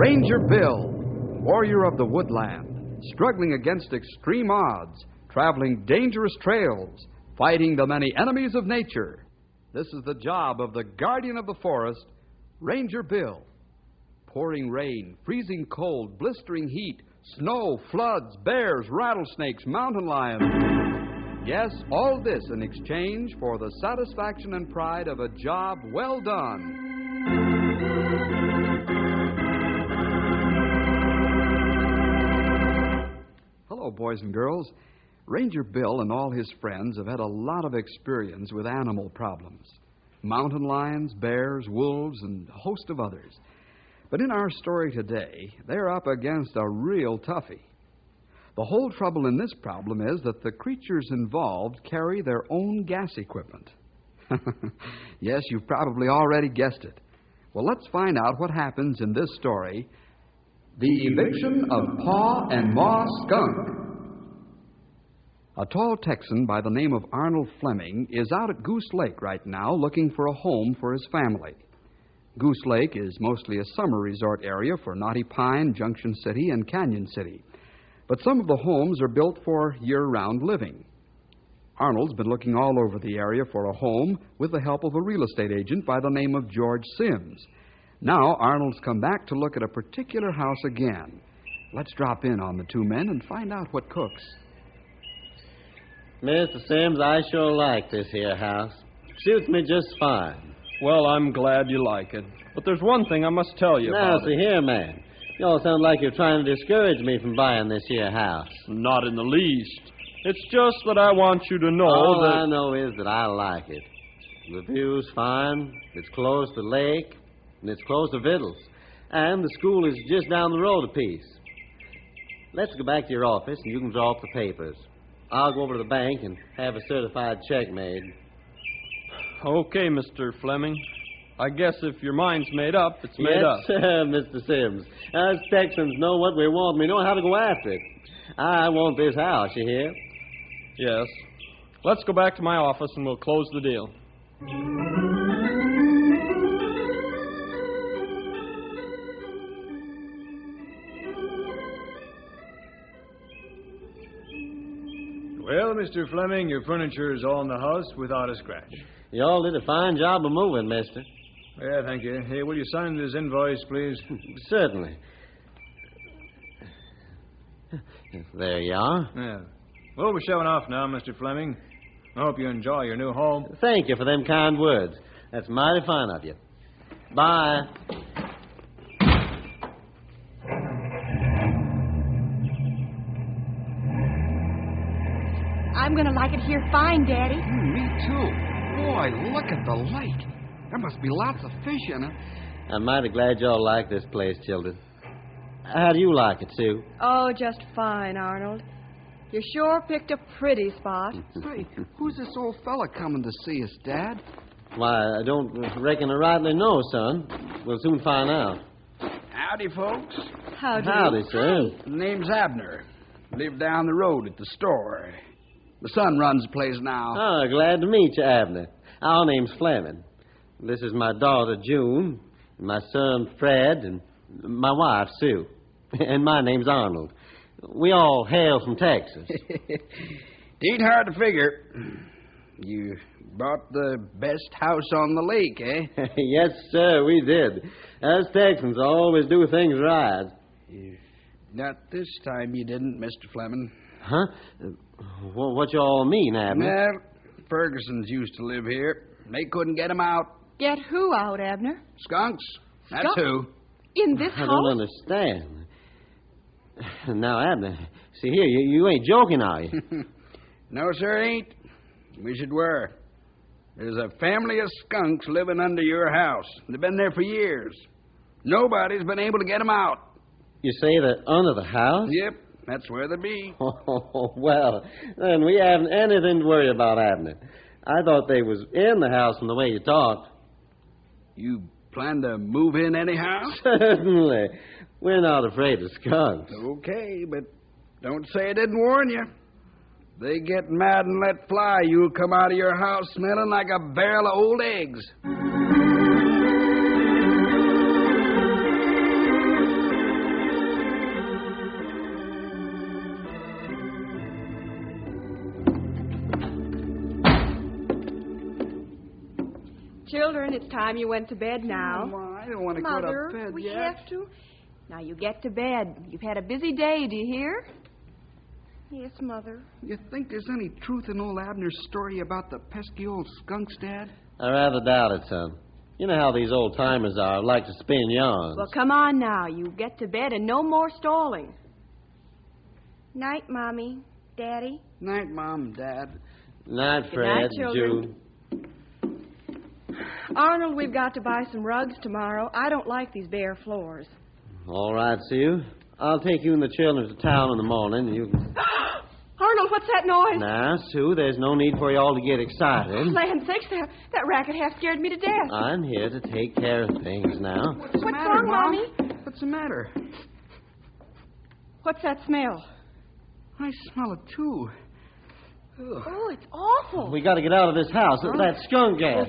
Ranger Bill, warrior of the woodland, struggling against extreme odds, traveling dangerous trails, fighting the many enemies of nature. This is the job of the guardian of the forest, Ranger Bill. Pouring rain, freezing cold, blistering heat, snow, floods, bears, rattlesnakes, mountain lions. Yes, all this in exchange for the satisfaction and pride of a job well done. Hello, boys and girls. Ranger Bill and all his friends have had a lot of experience with animal problems. Mountain lions, bears, wolves, and a host of others. But in our story today, they're up against a real toughie. The whole trouble in this problem is that the creatures involved carry their own gas equipment. Yes, you've probably already guessed it. Well, let's find out what happens in this story, The Eviction of Pa and Ma Skunk. A tall Texan by the name of Arnold Fleming is out at Goose Lake right now looking for a home for his family. Goose Lake is mostly a summer resort area for Knotty Pine, Junction City, and Canyon City. But some of the homes are built for year-round living. Arnold's been looking all over the area for a home with the help of a real estate agent by the name of George Sims. Now Arnold's come back to look at a particular house again. Let's drop in on the two men and find out what cooks. Mr. Sims, I sure like this here house. Suits me just fine. Well, I'm glad you like it. But there's one thing I must tell you Now, about see it. here, man. You all sound like you're trying to discourage me from buying this here house. Not in the least. It's just that I want you to know All that... I know is that I like it. The view's fine, it's close to the lake, and it's close to Vittles. And the school is just down the road a piece. Let's go back to your office, and you can draw up the papers. I'll go over to the bank and have a certified check made. Okay, Mr. Fleming. I guess if your mind's made up, it's made up. Yes, sir, Mr. Sims. Us Texans know what we want. We know how to go after it. I want this house, you hear? Yes. Let's go back to my office and we'll close the deal. Well, Mr. Fleming, your furniture is all in the house without a scratch. You all did a fine job of moving, mister. Yeah, thank you. Hey, will you sign this invoice, please? Certainly. There you are. Yeah. Well, we're showing off now, Mr. Fleming. I hope you enjoy your new home. Thank you for them kind words. That's mighty fine of you. Bye. I'm going to like it here fine, Daddy. Me too. Boy, look at the lake. There must be lots of fish in it. I'm mighty glad y'all like this place, children. How do you like it, Sue? Oh, just fine, Arnold. You sure picked a pretty spot. Say, who's this old fella coming to see us, Dad? Why, I don't reckon I rightly know, son. We'll soon find out. Howdy, folks. Howdy, sir. Name's Abner. Live down the road at the store. The son runs the place now. Oh, glad to meet you, Abner. Our name's Fleming. This is my daughter, June, and my son, Fred, and my wife, Sue. And my name's Arnold. We all hail from Texas. It ain't hard to figure. You bought the best house on the lake, eh? Yes, sir, we did. Us Texans always do things right. Not this time you didn't, Mr. Fleming. Huh? What you all mean, Abner? Well, Fergusons used to live here. They couldn't get 'em out. Get who out, Abner? Skunks. That's Skunk? who. In this I house? don't understand. Now, Abner, see here, you ain't joking, are you? No, sir, ain't. Wish it were. There's a family of skunks living under your house. They've been there for years. Nobody's been able to get 'em out. You say they're under the house? Yep, that's where they be. Oh, well, then we haven't anything to worry about, Abner. I thought they was in the house from the way you talked. You plan to move in anyhow? Certainly. We're not afraid of skunks. Okay, but don't say I didn't warn you. They get mad and let fly, you'll come out of your house smelling like a barrel of old eggs. it's time you went to bed now. Ma, I don't want to go Mother, to bed we yet. have to. Now, you get to bed. You've had a busy day, do you hear? Yes, Mother. You think there's any truth in old Abner's story about the pesky old skunks, Dad? I rather doubt it, son. You know how these old-timers are, like to spin yarns. Well, come on now. You get to bed and no more stalling. Night, Mommy. Daddy. Night, Mom, Dad. Night, Good night, Fred, children. Jude. Arnold, we've got to buy some rugs tomorrow. I don't like these bare floors. All right, Sue. I'll take you and the children to town in the morning. You can... Arnold, what's that noise? Now, Sue, there's no need for you all to get excited. Land sakes, that racket half scared me to death. I'm here to take care of things now. What's the matter, wrong, Mom? Mommy? What's the matter? What's that smell? I smell it, too. Ugh. Oh, it's awful. We got to get out of this house. That skunk gas.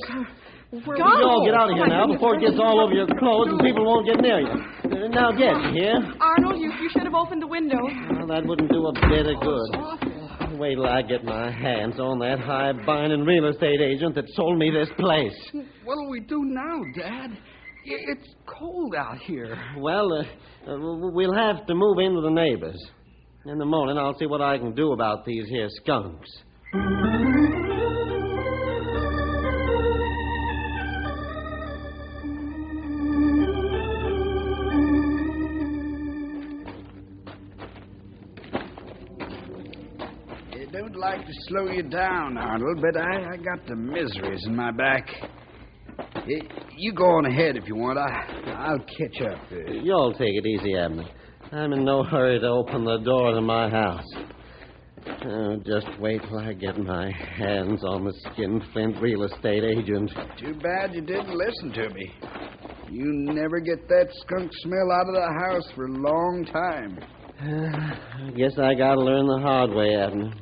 Where Skunk? You all get out of here Oh, my now goodness before it gets gracious. all over your clothes and people won't get near you. Now get, you hear? Arnold, you should have opened the window. Well, that wouldn't do a bit of good. It's awful. Wait till I get my hands on that high-binding real estate agent that sold me this place. What'll we do now, Dad? It's cold out here. Well, we'll have to move in with the neighbors. In the morning, I'll see what I can do about these here skunks. I don't like to slow you down, Arnold, but I got the miseries in my back. You go on ahead if you want. I'll catch up. You all take it easy, Abner. I'm in no hurry to open the door to my house. Just wait till I get my hands on the skinflint real estate agent. Too bad you didn't listen to me. You never get that skunk smell out of the house for a long time. I guess I gotta learn the hard way, Abner.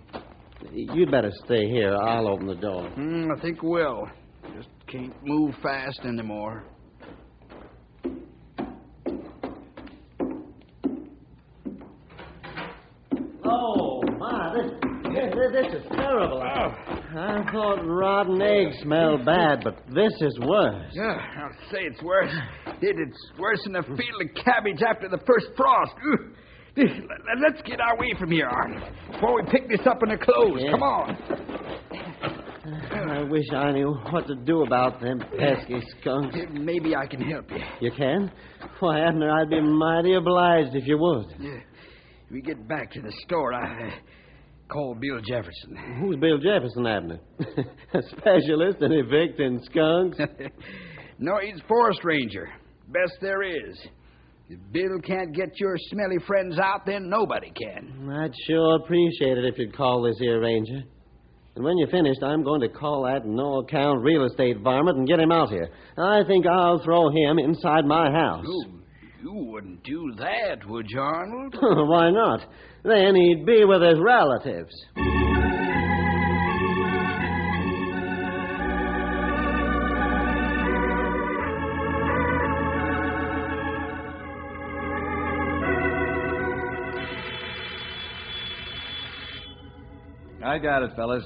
You'd better stay here. I'll open the door. I think we'll. Just can't move fast anymore. Oh, my, this is terrible. I thought rotten eggs smelled bad, but this is worse. Yeah, I'll say it's worse. It's worse than a field of cabbage after the first frost. Ugh. Let's get our way from here, Arnold, before we pick this up in the clothes. Yeah. Come on. I wish I knew what to do about them pesky skunks. Maybe I can help you. You can? Why, Abner, I'd be mighty obliged if you would. Yeah. We get back to the store. I call Bill Jefferson. Who's Bill Jefferson, Abner? A specialist in evicting skunks? No, he's forest ranger. Best there is. If Bill can't get your smelly friends out, then nobody can. I'd sure appreciate it if you'd call this here ranger. And when you're finished, I'm going to call that no-account real estate varmint and get him out here. I think I'll throw him inside my house. Oh, you wouldn't do that, would you, Arnold? Why not? Then he'd be with his relatives. I got it, fellas.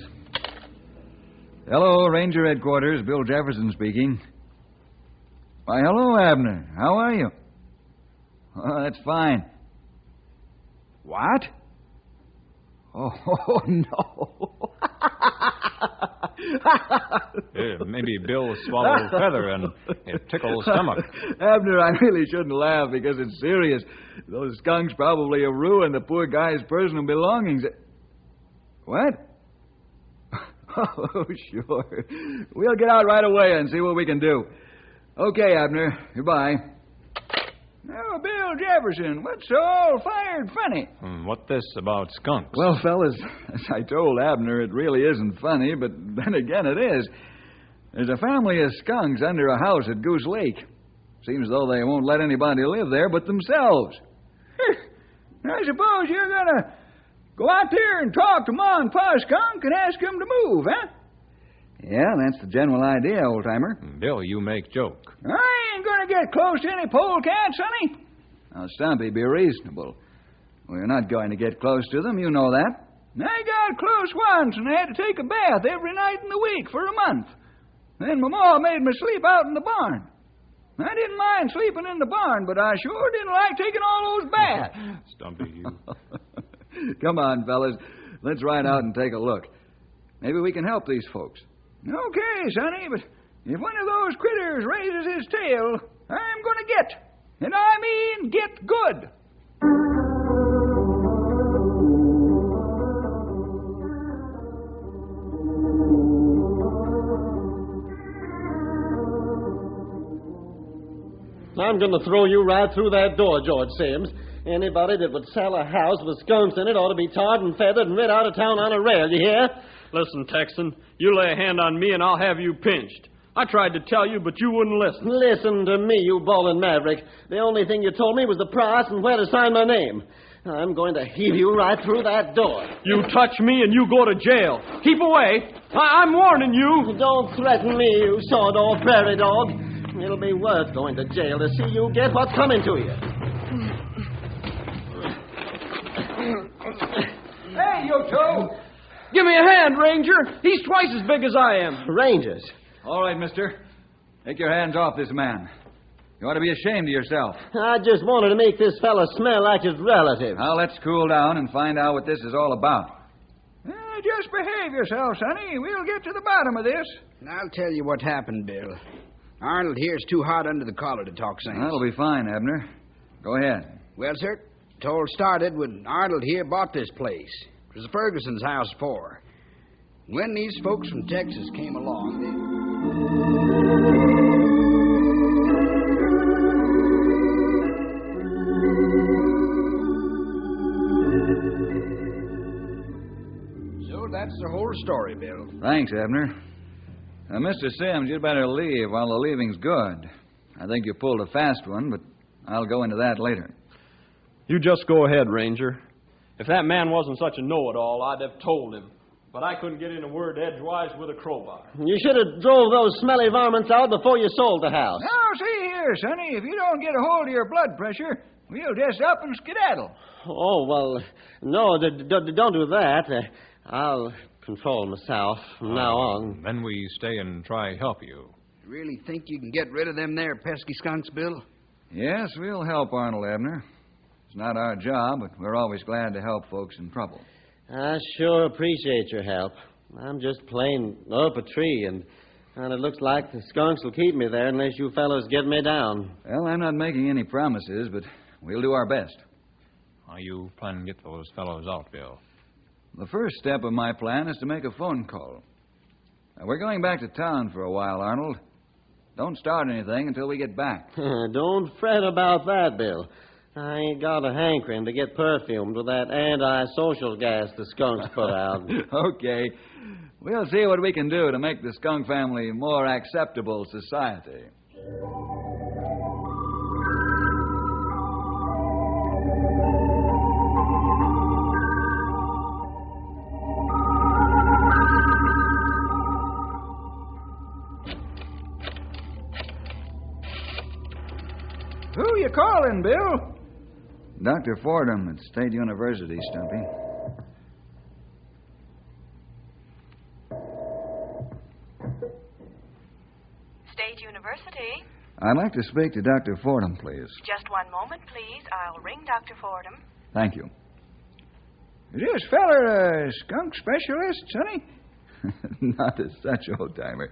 Hello, Ranger Headquarters. Bill Jefferson speaking. Why, hello, Abner. How are you? Oh, that's fine. What? Oh, no. Maybe Bill swallowed a feather and it tickled his stomach. Abner, I really shouldn't laugh because it's serious. Those skunks probably have ruined the poor guy's personal belongings. What? Oh, sure. We'll get out right away and see what we can do. Okay, Abner. Goodbye. Oh, Bill Jefferson, what's so all-fired funny? What this about skunks? Well, fellas, as I told Abner, it really isn't funny, but then again it is. There's a family of skunks under a house at Goose Lake. Seems as though they won't let anybody live there but themselves. I suppose you're going to go out there and talk to Ma and Pa Skunk and ask them to move, huh? Yeah, that's the general idea, old-timer. Bill, you make joke. I ain't going to get close to any polecat, sonny. Now, Stumpy, be reasonable. We're not going to get close to them, you know that. I got close once, and I had to take a bath every night in the week for a month. Then my ma made me sleep out in the barn. I didn't mind sleeping in the barn, but I sure didn't like taking all those baths. Stumpy, you. Come on, fellas. Let's ride out and take a look. Maybe we can help these folks. Okay, Sonny, but if one of those critters raises his tail, I'm going to get. And I mean get good. I'm going to throw you right through that door, George Sims. Anybody that would sell a house with skunks in it ought to be tarred and feathered and rid out of town on a rail, you hear? Listen, Texan, you lay a hand on me and I'll have you pinched. I tried to tell you, but you wouldn't listen. Listen to me, you ballin' maverick. The only thing you told me was the price and where to sign my name. I'm going to heave you right through that door. You touch me and you go to jail. Keep away. I'm warning you. Don't threaten me, you sawed-off prairie dog. It'll be worth going to jail to see you get what's coming to you. Hey, you two! Give me a hand, Ranger. He's twice as big as I am. Rangers. All right, mister. Take your hands off this man. You ought to be ashamed of yourself. I just wanted to make this fella smell like his relative. Now, let's cool down and find out what this is all about. Just behave yourself, Sonny. We'll get to the bottom of this. I'll tell you what happened, Bill. Arnold here's too hot under the collar to talk sense. That'll be fine, Abner. Go ahead. Well, sir, it all started when Arnold here bought this place. It was the Ferguson's house before. When these folks from Texas came along, So that's the whole story, Bill. Thanks, Abner. Now, Mr. Sims, you'd better leave while the leaving's good. I think you pulled a fast one, but I'll go into that later. You just go ahead, Ranger. If that man wasn't such a know-it-all, I'd have told him. But I couldn't get in a word edgewise with a crowbar. You should have drove those smelly varmints out before you sold the house. Now, see here, Sonny. If you don't get a hold of your blood pressure, we'll just up and skedaddle. Oh, well, no, don't do that. I'll control myself from now on. Then we stay and try help you. You really think you can get rid of them there pesky skunks, Bill? Yes, we'll help Arnold, Abner. It's not our job, but we're always glad to help folks in trouble. I sure appreciate your help. I'm just plain up a tree, and it looks like the skunks will keep me there unless you fellows get me down. Well, I'm not making any promises, but we'll do our best. How you plan to get those fellows out, Bill? The first step of my plan is to make a phone call. Now, we're going back to town for a while, Arnold. Don't start anything until we get back. Don't fret about that, Bill. I ain't got a hankering to get perfumed with that anti-social gas the skunks put out. Okay. We'll see what we can do to make the skunk family more acceptable society. Who you calling, Bill? Dr. Fordham at State University, Stumpy. State University. I'd like to speak to Dr. Fordham, please. Just one moment, please. I'll ring Dr. Fordham. Thank you. Is this feller a skunk specialist, Sonny? Not as such, old-timer.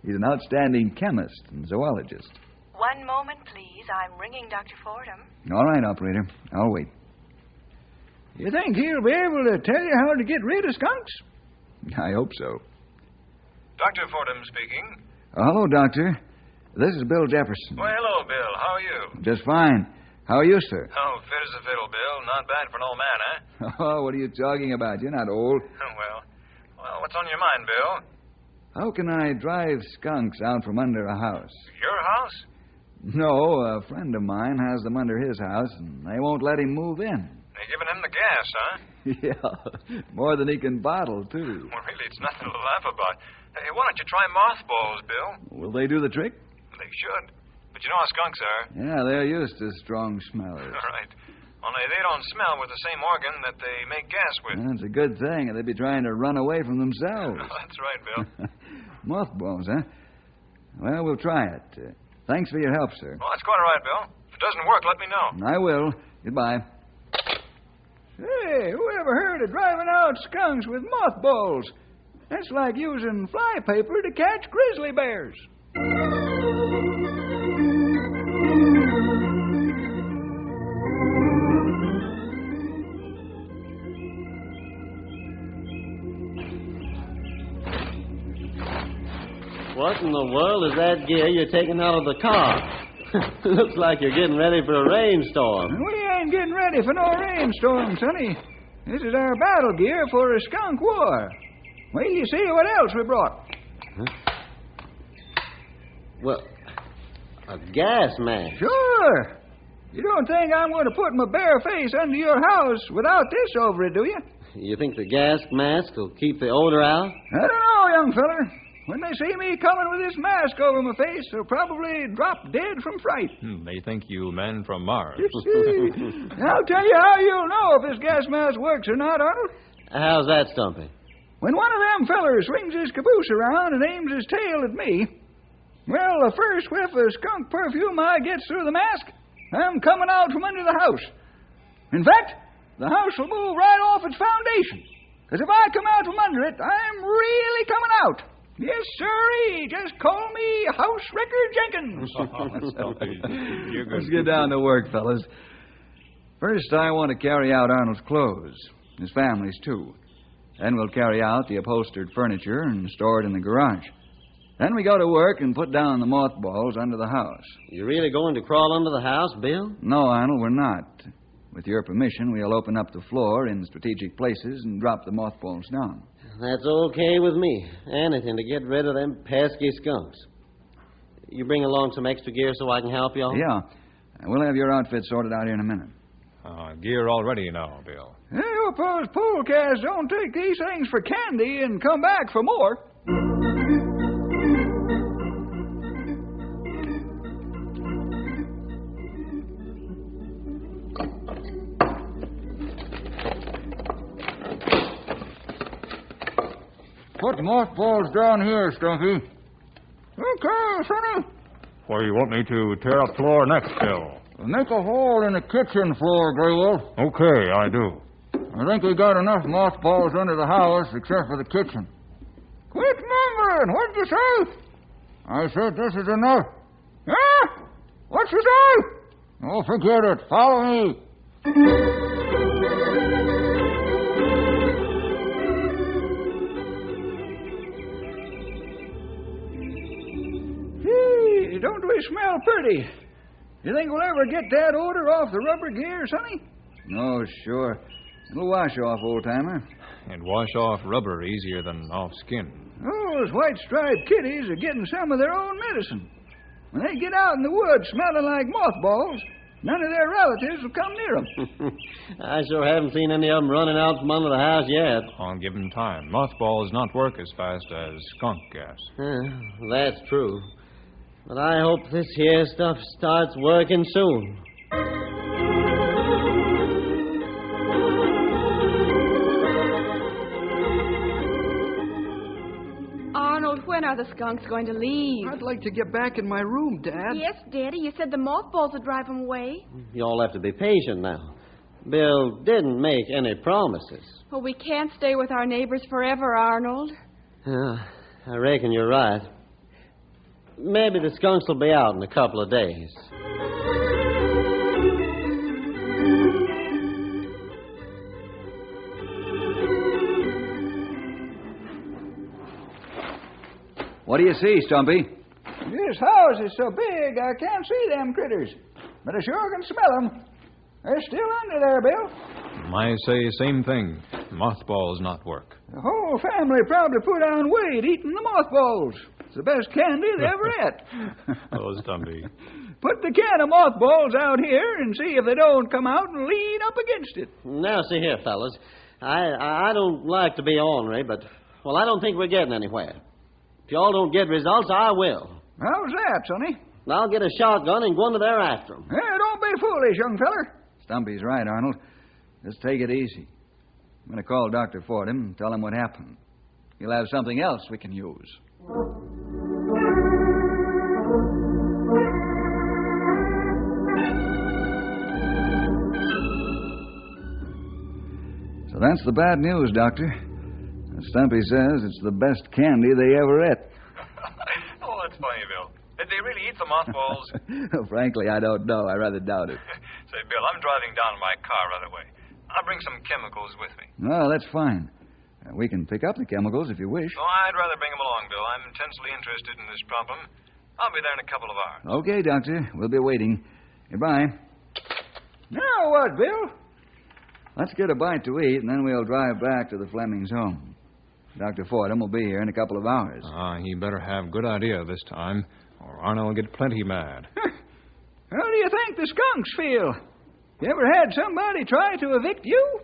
He's an outstanding chemist and zoologist. One moment, please. I'm ringing Dr. Fordham. All right, operator. I'll wait. You think he'll be able to tell you how to get rid of skunks? I hope so. Dr. Fordham speaking. Hello, Doctor. This is Bill Jefferson. Well, hello, Bill. How are you? Just fine. How are you, sir? Oh, fit as a fiddle, Bill. Not bad for an old man, eh? Oh, what are you talking about? You're not old. Well, what's on your mind, Bill? How can I drive skunks out from under a house? Your house? No, a friend of mine has them under his house, and they won't let him move in. They're giving him the gas, huh? Yeah, more than he can bottle, too. Well, really, it's nothing to laugh about. Hey, why don't you try mothballs, Bill? Will they do the trick? They should. But you know how skunks are. Yeah, they're used to strong smellers. All right. Only they don't smell with the same organ that they make gas with. That's a good thing. They'd be trying to run away from themselves. That's right, Bill. Mothballs, huh? Well, we'll try it. Thanks for your help, sir. Well, that's quite all right, Bill. If it doesn't work, let me know. I will. Goodbye. Hey, who ever heard of driving out skunks with mothballs? That's like using flypaper to catch grizzly bears. What in the world is that gear you're taking out of the car? Looks like you're getting ready for a rainstorm. We ain't getting ready for no rainstorm, Sonny. This is our battle gear for a skunk war. Wait till you see what else we brought. Huh? Well, a gas mask. Sure. You don't think I'm going to put my bare face under your house without this over it, do you? You think the gas mask will keep the odor out? I don't know, young feller. When they see me coming with this mask over my face, they'll probably drop dead from fright. They think you men from Mars. I'll tell you how you'll know if this gas mask works or not, Arnold. How's that, Stumpy? When one of them fellers swings his caboose around and aims his tail at me, well, the first whiff of skunk perfume I gets through the mask, I'm coming out from under the house. In fact, the house will move right off its foundation. Because if I come out from under it, I'm really coming out. Yes, sirree. Just call me House Wrecker Jenkins. You're good. Let's get down to work, fellas. First, I want to carry out Arnold's clothes. His family's, too. Then we'll carry out the upholstered furniture and store it in the garage. Then we go to work and put down the mothballs under the house. You really going to crawl under the house, Bill? No, Arnold, we're not. With your permission, we'll open up the floor in strategic places and drop the mothballs down. That's okay with me. Anything to get rid of them pesky skunks. You bring along some extra gear so I can help you all? Yeah. We'll have your outfit sorted out here in a minute. Gear all ready now, Bill. Hey, hope those polecats don't take these things for candy and come back for more. Put the mothballs down here, Stunky. Okay, Sonny. Where do you want me to tear up floor next, Bill? Make a hole in the kitchen floor, Graywolf. Okay, I do. I think we got enough mothballs under the house except for the kitchen. Quit mumbling. What'd you say? I said this is enough. Huh? What'd you say? Oh, forget it. Follow me. Gee, don't we smell pretty? You think we'll ever get that odor off the rubber gear, Sonny? Oh, sure. It'll wash off, old-timer. And wash off rubber easier than off skin. Those white-striped kitties are getting some of their own medicine. When they get out in the woods smelling like mothballs, none of their relatives will come near them. I sure haven't seen any of them running out from under the house yet. I'll give them time. Mothballs not work as fast as skunk gas. That's true. But I hope this here stuff starts working soon. Arnold, when are the skunks going to leave? I'd like to get back in my room, Dad. Yes, Daddy. You said the mothballs would drive them away. You all have to be patient now. Bill didn't make any promises. Well, we can't stay with our neighbors forever, Arnold. I reckon you're right. Maybe the skunks will be out in a couple of days. What do you see, Stumpy? This house is so big I can't see them critters. But I sure can smell them. They're still under there, Bill. I say same thing. Mothballs not work. The whole family probably put on weight eating the mothballs. It's the best candy they ever ate. Oh, Stumpy. Put the can of mothballs out here and see if they don't come out and lean up against it. Now, see here, fellas. I don't like to be ornery, but, well, I don't think we're getting anywhere. If y'all don't get results, I will. How's that, Sonny? I'll get a shotgun and go under there after them. Hey, don't be foolish, young feller. Stumpy's right, Arnold. Just take it easy. I'm going to call Dr. Fordham and tell him what happened. He'll have something else we can use. that's the bad news, Doctor. Stumpy says it's the best candy they ever ate. Oh, that's funny, Bill. Did they really eat the mothballs? Frankly, I don't know. I rather doubt it. Say, Bill, I'm driving down in my car right away. I'll bring some chemicals with me. No, that's fine. We can pick up the chemicals if you wish. No, I'd rather bring them along, Bill. I'm intensely interested in this problem. I'll be there in a couple of hours. Okay, Doctor. We'll be waiting. Goodbye. Now what, Bill? Let's get a bite to eat, and then we'll drive back to the Flemings' home. Dr. Fordham will be here in a couple of hours. He better have good idea this time, or Arnold will get plenty mad. How do you think the skunks feel? You ever had somebody try to evict you?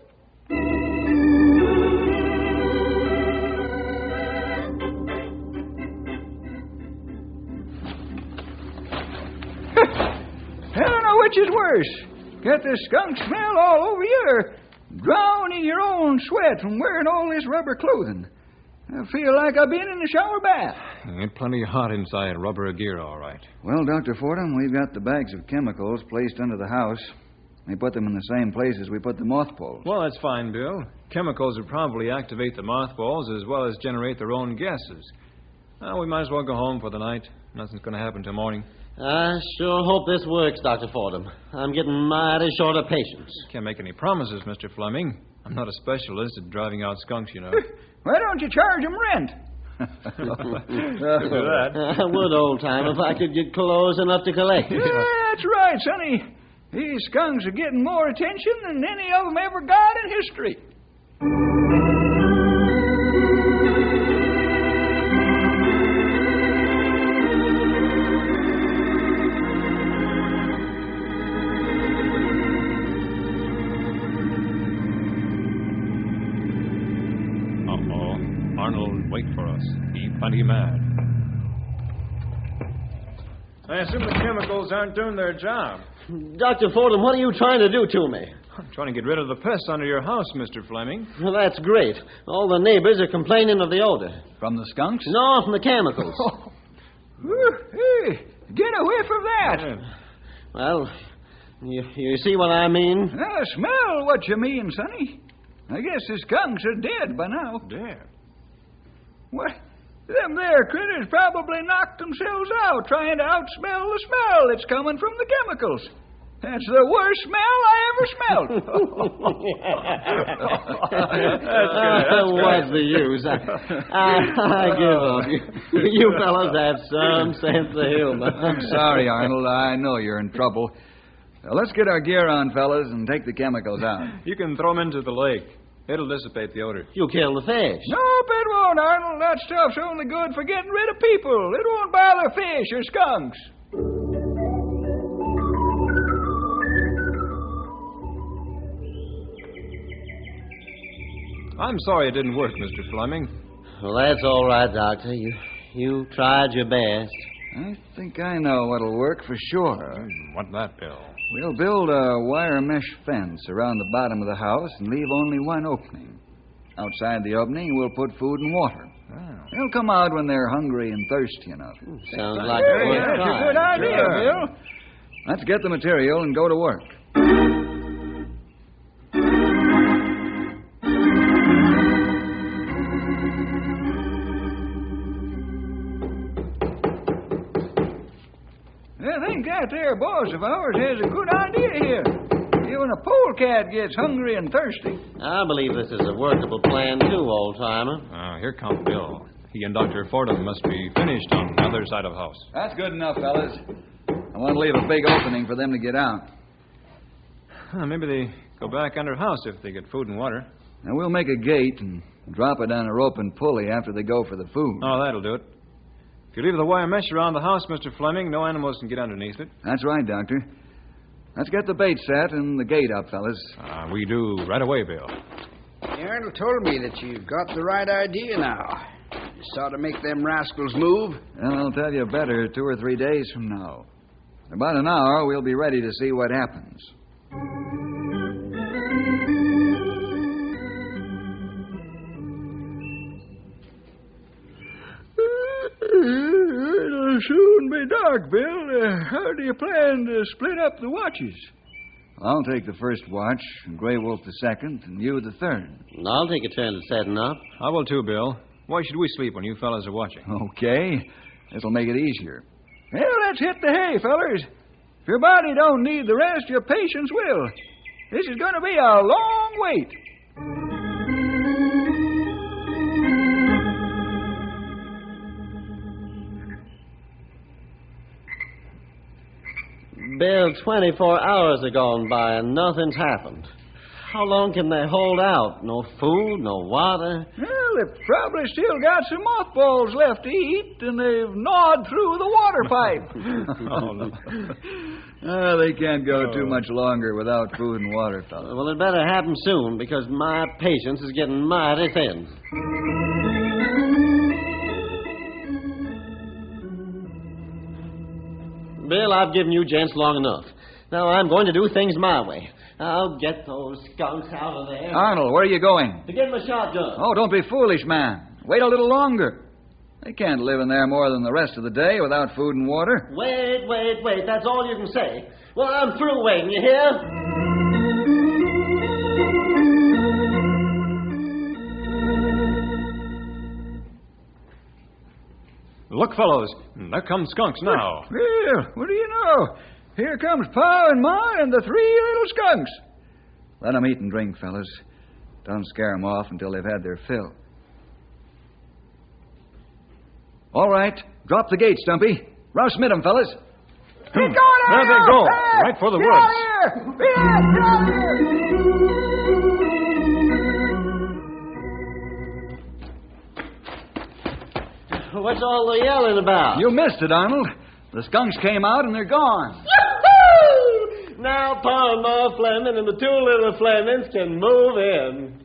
I don't know which is worse. Get the skunk smell all over you, or drown in your own sweat from wearing all this rubber clothing. I feel like I've been in a shower bath. Ain't plenty hot inside rubber gear, all right. Well, Dr. Fordham, we've got the bags of chemicals placed under the house. We put them in the same place as we put the mothballs. Well, that's fine, Bill. Chemicals would probably activate the mothballs as well as generate their own gases. We might as well go home for the night. Nothing's going to happen till morning. I sure hope this works, Dr. Fordham. I'm getting mighty short of patience. Can't make any promises, Mr. Fleming. I'm not a specialist at driving out skunks, you know. Why don't you charge them rent? I would, old-time, if I could get close enough to collect. Yeah, that's right, Sonny. These skunks are getting more attention than any of them ever got in history. Arnold, wait for us. He plenty mad. I assume the chemicals aren't doing their job. Dr. Fordham, what are you trying to do to me? I'm trying to get rid of the pests under your house, Mr. Fleming. Well, that's great. All the neighbors are complaining of the odor. From the skunks? No, from the chemicals. Hey, get a whiff of that. Well, you see what I mean? I smell what you mean, Sonny. I guess the skunks are dead by now. Dead? What? Them there critters probably knocked themselves out trying to outsmell the smell that's coming from the chemicals. That's the worst smell I ever smelled. What's the use? I give up. You fellas have some sense of humor. I'm sorry, Arnold. I know you're in trouble. Now, let's get our gear on, fellas, and take the chemicals out. You can throw them into the lake. It'll dissipate the odor. You kill the fish. Nope, it won't, Arnold. That stuff's only good for getting rid of people. It won't bother fish or skunks. I'm sorry it didn't work, Mr. Fleming. Well, that's all right, Doctor. You tried your best. I think I know what'll work for sure. What's that, Bill? We'll build a wire mesh fence around the bottom of the house and leave only one opening. Outside the opening, we'll put food and water. They'll come out when they're hungry and thirsty enough. Sounds like a That's a good idea, Bill. Let's get the material and go to work. I think that there boss of ours has a good idea here. Even a polecat gets hungry and thirsty. I believe this is a workable plan, too, old-timer. Here comes Bill. He and Dr. Fordham must be finished on the other side of the house. That's good enough, fellas. I want to leave a big opening for them to get out. Maybe they go back under the house if they get food and water. Now, we'll make a gate and drop it on a rope and pulley after they go for the food. Oh, that'll do it. If you leave the wire mesh around the house, Mr. Fleming, no animals can get underneath it. That's right, Doctor. Let's get the bait set and the gate up, fellas. We do right away, Bill. Arnold told me that you've got the right idea now. You saw to make them rascals move. Well, I'll tell you better 2 or 3 days from now. In about an hour, we'll be ready to see what happens. It'll soon be dark, Bill. How do you plan to split up the watches? I'll take the first watch, and Grey Wolf the second, and you the third. And I'll take a turn at setting up. I will too, Bill. Why should we sleep when you fellas are watching? Okay. This'll make it easier. Well, let's hit the hay, fellers. If your body don't need the rest, your patience will. This is going to be a long wait. Bill, 24 hours have gone by and nothing's happened. How long can they hold out? No food, no water? Well, they've probably still got some mothballs left to eat, and they've gnawed through the water pipe. They can't go too much longer without food and water, fellas. Well, it better happen soon, because my patience is getting mighty thin. Bill, I've given you gents long enough. Now I'm going to do things my way. I'll get those skunks out of there. Arnold, where are you going? To get my shotgun. Oh, don't be foolish, man. Wait a little longer. They can't live in there more than the rest of the day without food and water. Wait. That's all you can say. Well, I'm through waiting, you hear? Look, fellows, there come skunks now. Well, what do you know? Here comes Pa and Ma and the three little skunks. Let 'em eat and drink, fellas. Don't scare 'em off until they've had their fill. All right, drop the gate, Stumpy. Rouse Mit'em, fellas. Get going, There they Arnold! go, Hey, right for the get woods. out here! Get out here! What's all the yelling about? You missed it, Arnold. The skunks came out and they're gone. Yahoo! Now Pa and Ma Fleming and the two little Flemings can move in.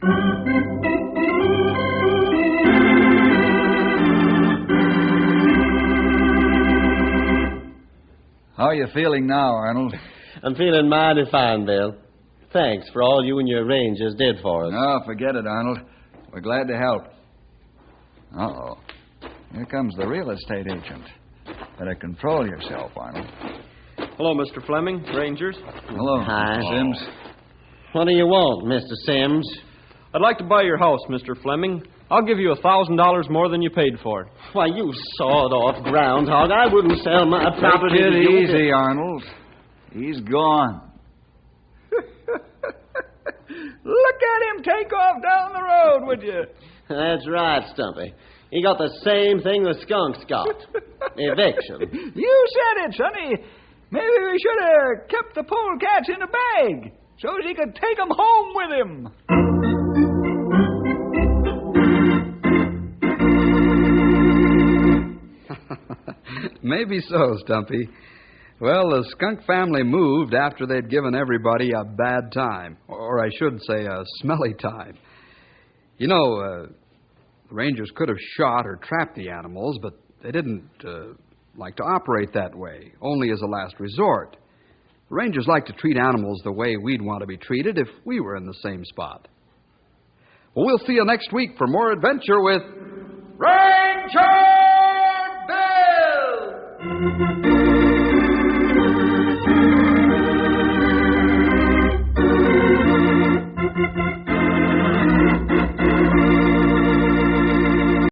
How are you feeling now, Arnold? I'm feeling mighty fine, Bill. Thanks for all you and your Rangers did for us. No, forget it, Arnold. We're glad to help. Uh-oh. Here comes the real estate agent. Better control yourself, Arnold. Hello, Mr. Fleming, Rangers. Hello, Hi. Mr. Sims. What do you want, Mr. Sims? I'd like to buy your house, Mr. Fleming. I'll give you $1,000 more than you paid for it. Why, you sawed-off groundhog. I wouldn't sell my property Take to it you. easy, Arnold. He's gone. Look at him take off down the road, would you? That's right, Stumpy. He got the same thing the skunks got. Eviction. You said it, Sonny. Maybe we should have kept the polecats in a bag so as he could take them home with him. Maybe so, Stumpy. Well, the skunk family moved after they'd given everybody a bad time. Or I should say a smelly time. You know, the Rangers could have shot or trapped the animals, but they didn't like to operate that way, only as a last resort. The Rangers like to treat animals the way we'd want to be treated if we were in the same spot. Well, we'll see you next week for more adventure with Ranger Bill!